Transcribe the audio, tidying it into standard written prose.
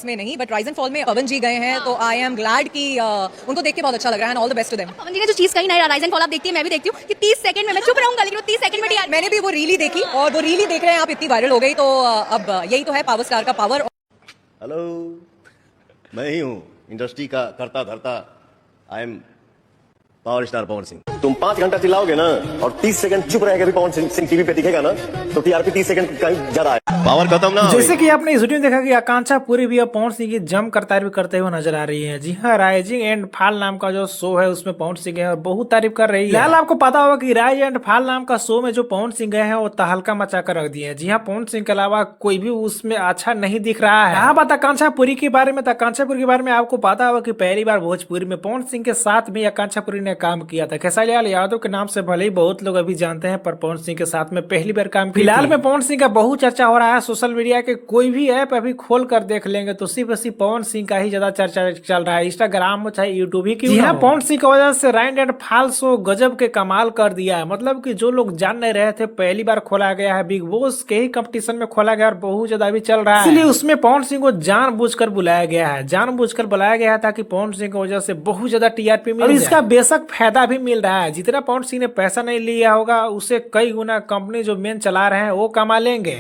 में नहीं, but rise and fall में पवन जी गए हैं, तो आई एम ग्लैड कि उनको देख के बहुत अच्छा लग रहा है, and all the best to them. Pawan ji ने जो चीज कही ना, राइज एंड फॉल आप देखती है, मैं भी देखती हूँ कि 30 सेकंड में मैं चुप रहूंगा, लेकिन वो 30 सेकंड में TRP मैंने भी वो रीली देखी, और वो रीली देख रहे हैं आप, इतनी वायरल हो गई, तो अब यही तो है पावर स्टार का पावर। हेलो, मैं ही हूँ इंडस्ट्री का करता धरता, I am power star Pawan Singh. तुम 5 घंटा चिल्लाओगे ना और 30 सेकंड चुप रहेगा भी पवन सिंह टीवी पे दिखेगा ना, तो टीआरपी 30 सेकंड कहीं ज्यादा है, पावर खत्म ना। जैसे कि आपने इस वीडियो में देखा कि आकांक्षा पूरी भी अब पवन सिंह की जम कर तारीफ करते हुए नजर आ रही है। जी हाँ, राइजिंग एंड फॉल नाम का जो शो है उसमें पवन सिंह है और बहुत तारीफ कर रही है। फिलहाल आपको पता होगा कि राइज एंड फॉल नाम का शो में जो पवन सिंह गए हैं वो तहलका मचा कर रख दिए हैं। जी हाँ, पवन सिंह के अलावा कोई भी उसमें अच्छा नहीं दिख रहा है। यहाँ बात आकांक्षा पुरी के बारे में, आकांक्षा पुरी के बारे में आपको पता होगा कि पहली बार भोजपुरी में पवन सिंह के साथ भी आकांक्षा पुरी ने काम किया था। खेसारी लाल यादव के नाम से भले ही बहुत लोग अभी जानते हैं, पर पवन सिंह के साथ में पहली बार काम किया। फिलहाल में पवन सिंह का बहुत चर्चा हो रहा है सोशल मीडिया के, कोई भी ऐप अभी खोल कर देख लेंगे तो सिर्फ पवन सिंह का ही ज्यादा चर्चा चल रहा है, इंस्टाग्राम हो चाहे यूट्यूब ही क्यों ना। पवन सिंह की वजह से राइज एंड फॉल शो गजब के कमाल कर दिया है। मतलब कि जो लोग जान नहीं रहे थे, पहली बार खोला गया है, बिग बॉस के ही कंपटीशन में खोला गया और बहुत ज्यादा अभी चल रहा है, इसलिए उसमें पवन सिंह को जानबूझकर बुलाया गया है। जानबूझकर बुलाया गया है ताकि पवन सिंह की वजह से बहुत ज्यादा टीआरपी मिले और इसका बेशक फायदा भी मिल रहा है। जितना पवन सिंह ने पैसा नहीं लिया होगा, उससे कई गुना कंपनी जो मेन चला रहे हैं वो कमा लेंगे।